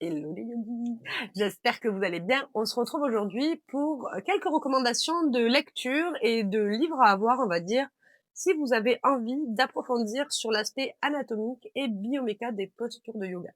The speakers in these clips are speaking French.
Hello les yogis, j'espère que vous allez bien. On se retrouve aujourd'hui pour quelques recommandations de lecture et de livres à avoir, on va dire, si vous avez envie d'approfondir sur l'aspect anatomique et bioméca des postures de yoga.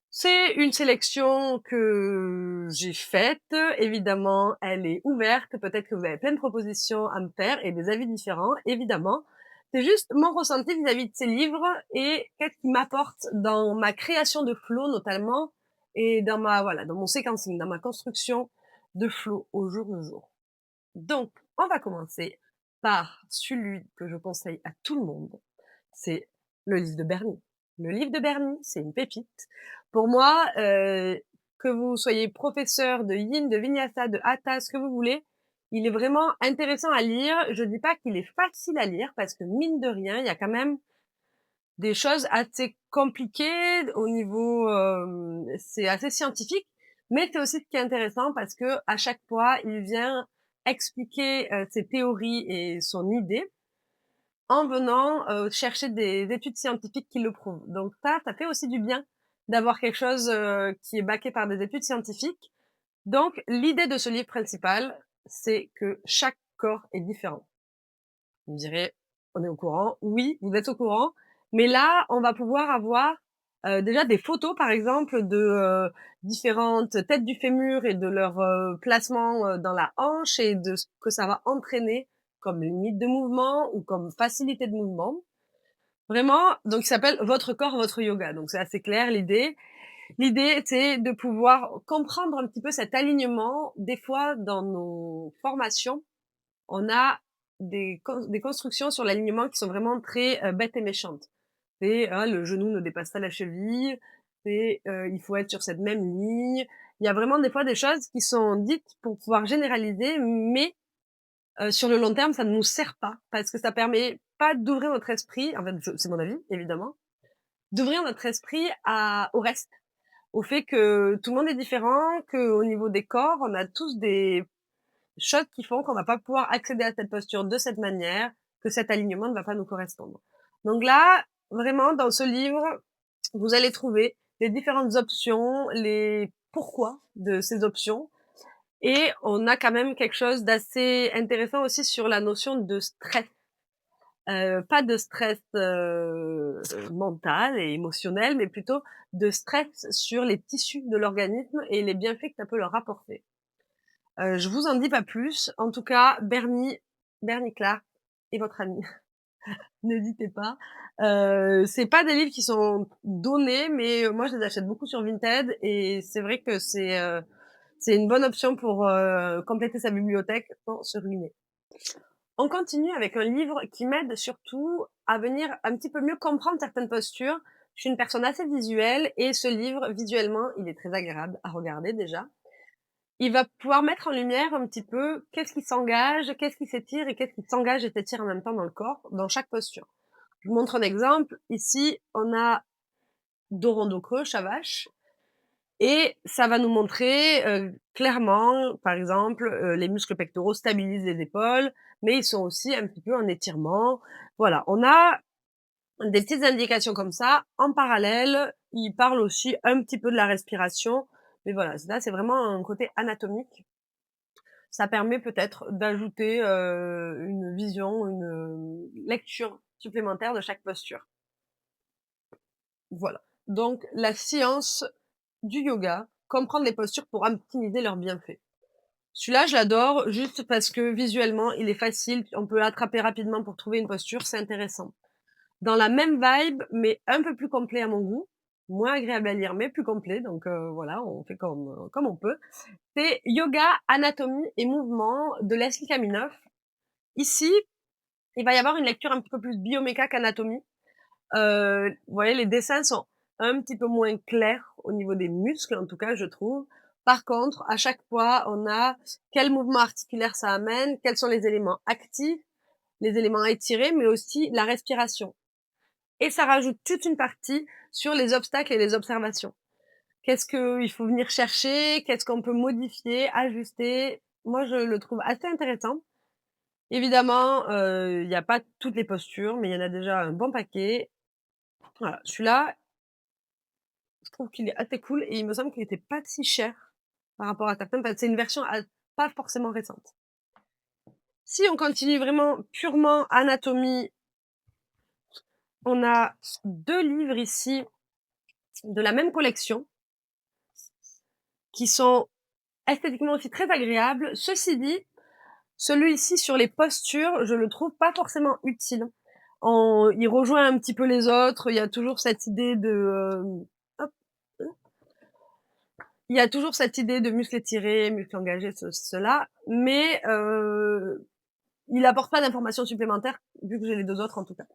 C'est une sélection que j'ai faite. Évidemment, elle est ouverte. Peut-être que vous avez plein de propositions à me faire et des avis différents, évidemment. C'est juste mon ressenti vis-à-vis de ces livres et qu'est-ce qui m'apporte dans ma création de flow, notamment, et dans dans mon séquencing, dans ma construction de flow au jour le jour. Donc, on va commencer par celui que je conseille à tout le monde. C'est le livre de Bernie. Le livre de Bernie, c'est une pépite. Pour moi, que vous soyez professeur de yin, de vinyasa, de hatha, ce que vous voulez, il est vraiment intéressant à lire. Je dis pas qu'il est facile à lire parce que mine de rien, il y a quand même des choses assez compliquées au niveau, c'est assez scientifique, mais c'est aussi ce qui est intéressant parce que à chaque fois, il vient expliquer ses théories et son idée en venant chercher des études scientifiques qui le prouvent. Donc ça fait aussi du bien d'avoir quelque chose qui est backé par des études scientifiques. Donc l'idée de ce livre principal, c'est que chaque corps est différent. Vous me direz, on est au courant. Oui, vous êtes au courant. Mais là, on va pouvoir avoir déjà des photos, par exemple, de différentes têtes du fémur et de leur placement dans la hanche et de ce que ça va entraîner comme limite de mouvement ou comme facilité de mouvement. Vraiment, donc il s'appelle Votre corps, votre yoga. Donc c'est assez clair l'idée. L'idée, c'est de pouvoir comprendre un petit peu cet alignement. Des fois, dans nos formations, on a des constructions sur l'alignement qui sont vraiment très bêtes et méchantes. C'est le genou ne dépasse pas la cheville, c'est il faut être sur cette même ligne. Il y a vraiment des fois des choses qui sont dites pour pouvoir généraliser, mais sur le long terme, ça ne nous sert pas parce que ça permet pas d'ouvrir notre esprit. En fait, c'est mon avis, évidemment, d'ouvrir notre esprit au reste, au fait que tout le monde est différent, que au niveau des corps, on a tous des choses qui font qu'on va pas pouvoir accéder à cette posture de cette manière, que cet alignement ne va pas nous correspondre. Donc là, vraiment, dans ce livre, vous allez trouver les différentes options, les pourquoi de ces options. Et on a quand même quelque chose d'assez intéressant aussi sur la notion de stress. Pas de stress mental et émotionnel, mais plutôt de stress sur les tissus de l'organisme et les bienfaits que ça peut leur apporter. Je vous en dis pas plus. En tout cas, Bernie Clark est votre ami. N'hésitez pas. C'est pas des livres qui sont donnés, mais moi je les achète beaucoup sur Vinted et c'est vrai que c'est une bonne option pour compléter sa bibliothèque sans se ruiner. On continue avec un livre qui m'aide surtout à venir un petit peu mieux comprendre certaines postures. Je suis une personne assez visuelle et ce livre, visuellement, il est très agréable à regarder déjà. Il va pouvoir mettre en lumière un petit peu qu'est-ce qui s'engage, qu'est-ce qui s'étire et qu'est-ce qui s'engage et s'étire en même temps dans le corps, dans chaque posture. Je vous montre un exemple. Ici, on a dos rond, dos creux, Shavash. Et ça va nous montrer clairement, par exemple, les muscles pectoraux stabilisent les épaules, mais ils sont aussi un petit peu en étirement. Voilà, on a des petites indications comme ça. En parallèle, il parle aussi un petit peu de la respiration. Mais voilà, là, c'est vraiment un côté anatomique. Ça permet peut-être d'ajouter une vision, une lecture supplémentaire de chaque posture. Voilà. Donc, la science du yoga, comprendre les postures pour optimiser leurs bienfaits. Celui-là, je l'adore juste parce que visuellement, il est facile, on peut l'attraper rapidement pour trouver une posture, c'est intéressant. Dans la même vibe, mais un peu plus complet à mon goût, moins agréable à lire, mais plus complet, donc voilà, on fait comme on peut. C'est Yoga, Anatomie et Mouvement de Leslie Kaminoff. Ici, il va y avoir une lecture un petit peu plus bioméca qu'anatomie. Vous voyez, les dessins sont un petit peu moins clairs au niveau des muscles, en tout cas, je trouve. Par contre, à chaque fois, on a quel mouvement articulaire ça amène, quels sont les éléments actifs, les éléments étirés, mais aussi la respiration. Et ça rajoute toute une partie sur les obstacles et les observations. Qu'est-ce qu'il faut venir chercher, qu'est-ce qu'on peut modifier, ajuster. Moi, je le trouve assez intéressant. Évidemment, il n'y a pas toutes les postures, mais il y en a déjà un bon paquet. Voilà, celui-là, je trouve qu'il est assez cool et il me semble qu'il était pas si cher par rapport à certains. Enfin, c'est une version pas forcément récente. Si on continue vraiment purement anatomie, on a 2 livres ici de la même collection qui sont esthétiquement aussi très agréables. Ceci dit, celui-ci sur les postures, je le trouve pas forcément utile. Il rejoint un petit peu les autres, il y a toujours cette idée de, hop, il y a toujours cette idée de muscles étirés, muscles engagés, cela, mais il apporte pas d'informations supplémentaires, vu que j'ai les 2 autres en tout cas.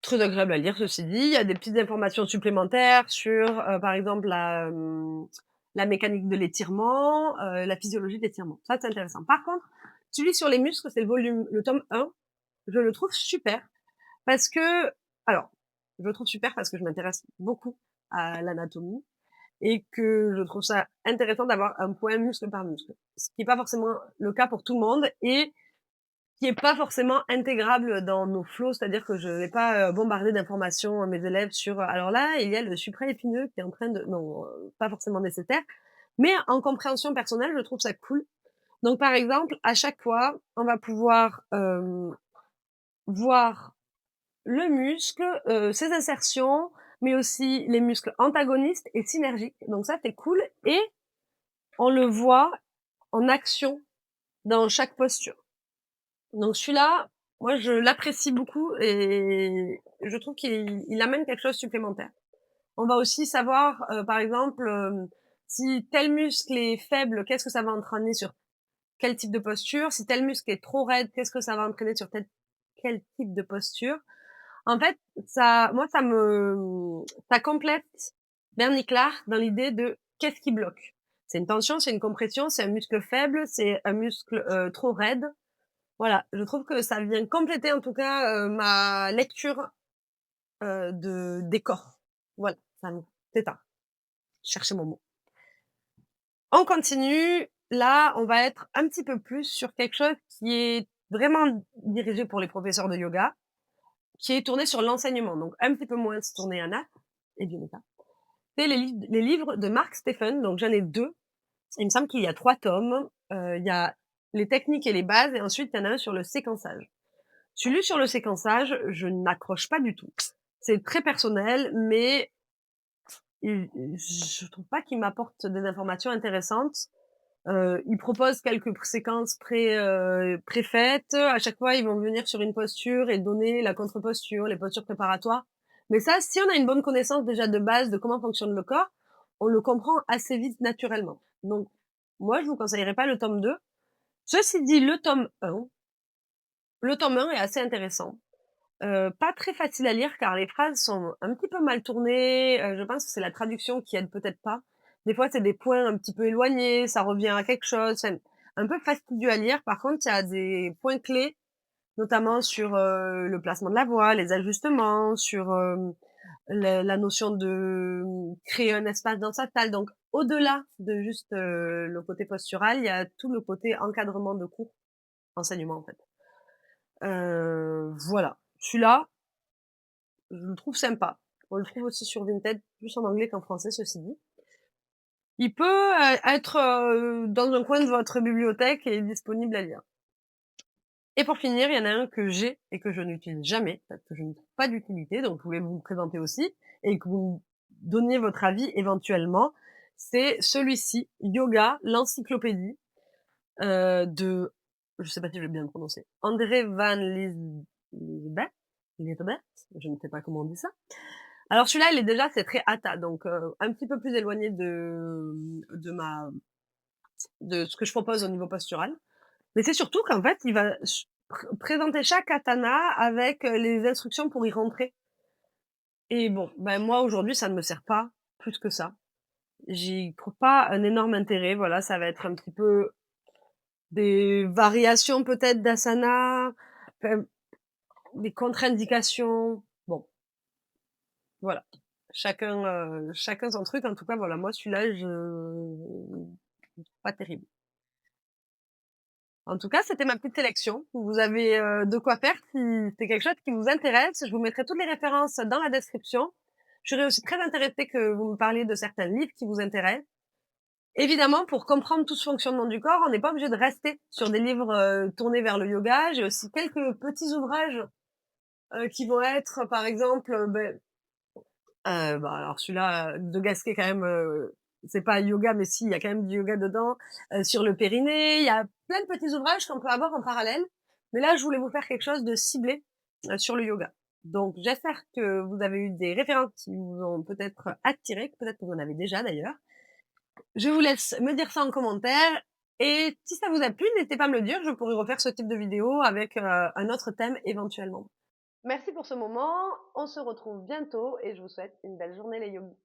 Très agréable à lire, ceci dit. Il y a des petites informations supplémentaires sur, par exemple, la mécanique de l'étirement, la physiologie de l'étirement. Ça, c'est intéressant. Par contre, celui sur les muscles, c'est le tome 1. Je le trouve super parce que alors, je le trouve super parce que je m'intéresse beaucoup à l'anatomie et que je trouve ça intéressant d'avoir un point muscle par muscle. Ce qui est pas forcément le cas pour tout le monde et qui est pas forcément intégrable dans nos flots, c'est-à-dire que je vais pas, bombarder d'informations mes élèves sur, alors là, il y a le supraépineux qui est en train de non, pas forcément nécessaire, mais en compréhension personnelle, je trouve ça cool. Donc par exemple, à chaque fois, on va pouvoir, voir le muscle, ses insertions, mais aussi les muscles antagonistes et synergiques. Donc ça, c'est cool et on le voit en action dans chaque posture. Donc celui-là, moi je l'apprécie beaucoup et je trouve qu'il amène quelque chose de supplémentaire. On va aussi savoir, par exemple, si tel muscle est faible, qu'est-ce que ça va entraîner sur quel type de posture? Si tel muscle est trop raide, qu'est-ce que ça va entraîner sur quel type de posture? En fait, ça complète Bernie Clark dans l'idée de qu'est-ce qui bloque? C'est une tension, c'est une compression, c'est un muscle faible, c'est un muscle, trop raide. Voilà, je trouve que ça vient compléter en tout cas, ma lecture, des corps. Voilà, c'est ça, je cherchais mon mot. On continue, là, on va être un petit peu plus sur quelque chose qui est vraiment dirigé pour les professeurs de yoga, qui est tourné sur l'enseignement, donc un petit peu moins tourné à natte et bioméca. C'est les livres de Mark Steffen, donc j'en ai 2. Il me semble qu'il y a 3 tomes. Il y a les techniques et les bases et ensuite il y en a un sur le séquençage. Celui sur le séquençage, je n'accroche pas du tout. C'est très personnel, mais je trouve pas qu'il m'apporte des informations intéressantes. Il propose quelques séquences préfaites. À chaque fois, ils vont venir sur une posture et donner la contre-posture, les postures préparatoires. Mais ça, si on a une bonne connaissance déjà de base de comment fonctionne le corps, on le comprend assez vite naturellement. Donc, moi, je vous conseillerais pas le tome 2. Ceci dit, le tome 1 est assez intéressant. Pas très facile à lire car les phrases sont un petit peu mal tournées, je pense que c'est la traduction qui aide peut-être pas. Des fois, c'est des points un petit peu éloignés, ça revient à quelque chose, c'est un peu fastidieux à lire. Par contre, il y a des points clés, notamment sur, le placement de la voix, les ajustements, sur, la notion de, créer un espace dans sa salle. Donc au-delà de juste, le côté postural, il y a tout le côté encadrement de cours, enseignement en fait. Voilà. Celui-là, je le trouve sympa. On le trouve aussi sur Vinted, plus en anglais qu'en français, ceci dit. Il peut être dans un coin de votre bibliothèque et disponible à lire. Et pour finir, il y en a un que j'ai et que je n'utilise jamais, parce que je ne trouve pas d'utilité, donc je voulais vous le présenter aussi, et que vous me donniez votre avis éventuellement. C'est celui-ci, Yoga, l'encyclopédie, de, je sais pas si je vais bien le prononcer, André Van Lisbeth, je ne sais pas comment on dit ça. Alors celui-là, c'est très hatha, donc un petit peu plus éloigné de ce que je propose au niveau postural. Mais c'est surtout qu'en fait, il va présenter chaque asana avec les instructions pour y rentrer. Et bon, ben moi aujourd'hui, ça ne me sert pas plus que ça. J'y trouve pas un énorme intérêt. Voilà, ça va être un petit peu des variations peut-être d'asana, enfin, des contre-indications. Bon, voilà. Chacun son truc. En tout cas, voilà, moi celui-là, pas terrible. En tout cas, c'était ma petite sélection. Vous avez de quoi faire si c'est quelque chose qui vous intéresse. Je vous mettrai toutes les références dans la description. Je serais aussi très intéressée que vous me parliez de certains livres qui vous intéressent. Évidemment, pour comprendre tout ce fonctionnement du corps, on n'est pas obligé de rester sur des livres, tournés vers le yoga. J'ai aussi quelques petits ouvrages, qui vont être, par exemple, bah, alors celui-là, de Gasquet quand même, c'est pas yoga, mais si, il y a quand même du yoga dedans, sur le périnée. Il y a plein de petits ouvrages qu'on peut avoir en parallèle. Mais là, je voulais vous faire quelque chose de ciblé, sur le yoga. Donc j'espère que vous avez eu des références qui vous ont peut-être attiré, peut-être que vous en avez déjà d'ailleurs. Je vous laisse me dire ça en commentaire et si ça vous a plu, n'hésitez pas à me le dire, je pourrais refaire ce type de vidéo avec, un autre thème éventuellement. Merci pour ce moment, on se retrouve bientôt et je vous souhaite une belle journée les yogis.